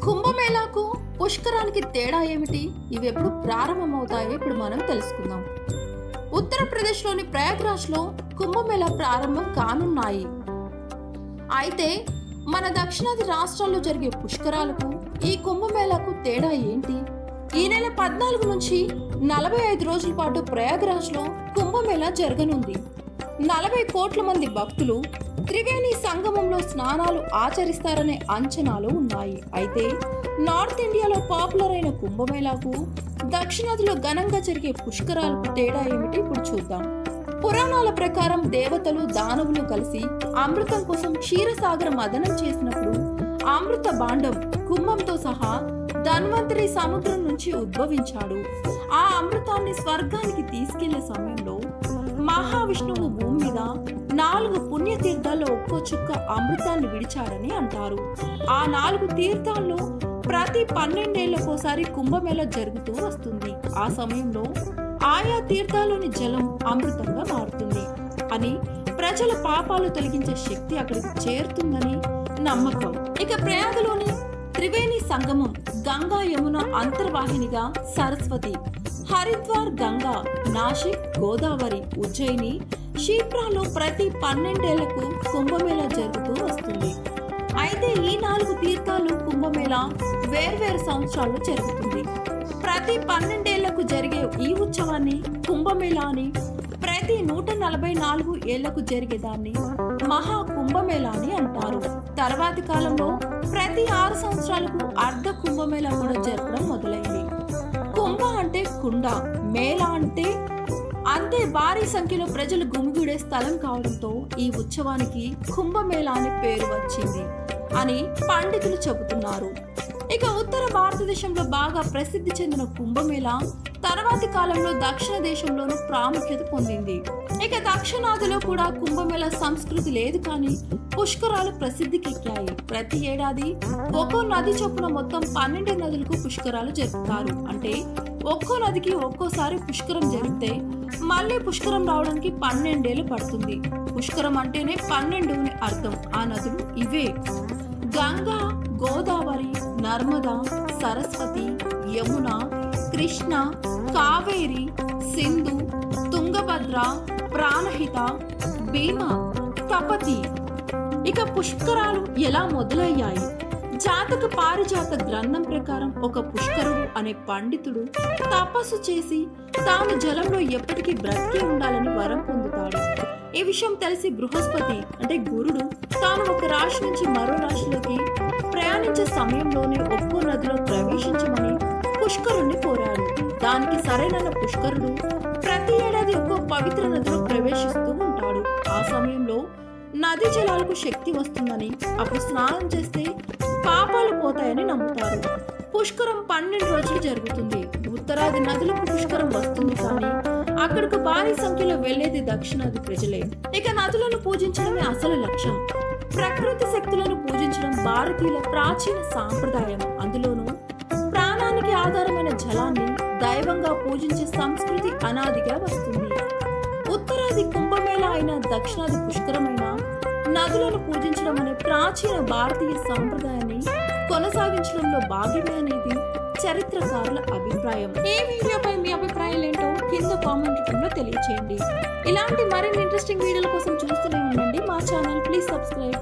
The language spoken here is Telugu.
కుంభమేళాకు పుష్కరానికి తేడా ఏమిటి? ఇవి ఎప్పుడు ప్రారంభమవుతాయో ఇప్పుడు మనం తెలుసుకుందాం. ఉత్తరప్రదేశ్లోని ప్రయాగ్రాజ్లో కుంభమేళా ప్రారంభం కానున్నాయి. అయితే మన దక్షిణాది రాష్ట్రాల్లో జరిగే పుష్కరాలకు ఈ కుంభమేళాకు తేడా ఏంటి? ఈ నెల 14 నుంచి 45 రోజుల పాటు ప్రయాగ్రాజ్లో కుంభమేళా జరగనుంది. 40 కోట్ల మంది భక్తులు త్రివేణి సంగమంలో స్నానాలు ఆచరిస్తారనే అంచనాలు ఉన్నాయి. అయితే నార్త్ ఇండియాలో పాపులర్ అయిన కుంభమేళాకు దక్షిణాదిలో ఘనంగా జరిగే పుష్కరాలకు తేడా ఏమిటి ఇప్పుడు చూద్దాం. పురాణాల ప్రకారం దేవతలు దానవులు కలిసి అమృతం కోసం క్షీరసాగర మదనం చేసినప్పుడు అమృత భాండం కుంభంతో సహా ధన్వంతరి సముద్రం నుంచి ఉద్భవించాడు. ఆ అమృతాన్ని స్వర్గానికి తీసుకెళ్లే సమయంలో మహావిష్ణువు భూమి మీద 4 పుణ్యతీర్థాల్లో ఒక్కో చుక్క అమృతాన్ని విడిచాడని అంటారు. ఆ 4 తీర్థాల్లో ప్రతి 12 ఏళ్లకోసారి కుంభమేళా జరుగుతూ వస్తుంది. ఆ సమయంలో ఆయా తీర్థాల్లోని జలం అమృతంగా మారుతుంది అని, ప్రజల పాపాలు తొలగించే శక్తి అక్కడికి చేరుతుందని నమ్మకం. ఇక ప్రయాగలోని త్రివేణి సంగమం గంగా యమున అంతర్వాహినిగా సరస్వతి, హరిద్వార్ గంగా, నాసిక్ గోదావరి, ఉజ్జయిని, షీప్రాలో ప్రతి 12 ఏళ్లకు కుంభమేళా జరుగుతూ వస్తుంది. అయితే ఈ 4 తీర్థాలు కుంభమేళా వేర్వేరు సంవత్సరాలు జరుగుతుంది. ప్రతి 12 ఏళ్లకు జరిగే ఈ ఉత్సవాన్ని కుంభమేళా అని, ప్రతి 144 ఏళ్లకు జరిగేదాన్ని మహా కుంభమేళా అని అంటారు. తర్వాతి కాలంలో ప్రతి 6 సంవత్సరాలకు అర్ధ కుంభమేళా కూడా జరపడం మొదలైంది. కుంభ అంటే కుండ, మేళా అంటే అంతే భారీ సంఖ్యలో ప్రజలు గుమిగూడే స్థలం కావడంతో ఈ ఉత్సవానికి కుంభమేళా అని పేరు వచ్చింది అని పండితులు చెబుతున్నారు. ఇక ఉత్తర భారతదేశంలో బాగా ప్రసిద్ధి చెందిన కుంభమేళా తర్వాతి కాలంలో దక్షిణ దేశంలోనూ ప్రాముఖ్యత పొందింది. ఇక దక్షిణాదిలో కూడా కుంభమేళా సంస్కృతి లేదు, కానీ పుష్కరాలు ప్రసిద్ధికెక్కాయి. ప్రతి ఏడాది ఒక్కో నది చొప్పున మొత్తం 12 నదులకు పుష్కరాలు జరుపుతారు. అంటే ఒక్కో నదికి ఒక్కోసారి పుష్కరం జరిగితే మళ్ళీ పుష్కరం రావడానికి 12 ఏళ్లు పడుతుంది. పుష్కరం అంటేనే 12 అని అర్థం. ఆ నదులు ఇవే: గంగా, గోదావరి, నర్మదా, సరస్వతి, యమున, కృష్ణ, కావేరి, సింధు, తుంగభద్ర, ప్రాణహిత, భీమ, తపతి. ఇక పుష్కరాలు ఎలా మొదలయ్యాయి? జాతక పారిజాత గ్రంథం ప్రకారం ఒక పుష్కరుడు అనే పండితుడు తపస్సు చేసి తాను జలంలో ఎప్పటికీ బ్రతికి ఉండాలని వరం పొందుతాడు. ఈ విషయం తెలిసి బృహస్పతి అంటే గురుడు తాను ఒక రాశి నుంచి మరో రాశిలోకి ప్రయాణించే సమయంలోనే ఒక్కో నదిలో ప్రవేశించమని పుష్కరుణ్ణి కోరాడు. దానికి సరైన పుష్కరుడు ప్రతి ఏడాది ఒక్కో పవిత్ర నదిలో ప్రవేశిస్తూ ఉంటాడు. ఆ సమయంలో నదీ జలాలకు శక్తి వస్తుందని, అప్పుడు స్నానం చేస్తే పాపాలు పోతాయని నమ్ముతారు. పుష్కరం 12 రోజులు జరుగుతుంది. ఉత్తరాది నదులకు పుష్కరం వస్తుంది, కానీ అక్కడకు భారీ సంఖ్యలో వెళ్లేది దక్షిణాది ప్రజలే. ఇక నదులను పూజించడమే అసలు లక్ష్యం. ప్రకృతి శక్తులను పూజించడం భారతీయుల ప్రాచీన సాంప్రదాయం. అందులోనూ ప్రాణానికి ఆధారమైన జలాన్ని దైవంగా పూజించే సంస్కృతి అనాదిగా వస్తుంది. ఉత్తరాది కుంభమేళా అయిన దక్షిణాది పుష్కరమైన నదులను పూజించడం అనే ప్రాచీన భారతీయ సాంప్రదాయాన్ని కొనసాగించడంలో భాగమే అనేది చరిత్రకారుల అభిప్రాయం. ఈ వీడియోపై మీ అభిప్రాయాలు ఏంటో కింద కామెంట్ రూపంలో తెలియచేయండి. ఇలాంటి మరిన్ని ఇంట్రెస్టింగ్ వీడియోల కోసం చూస్తూనే ఉండండి మా ఛానల్. Please subscribe.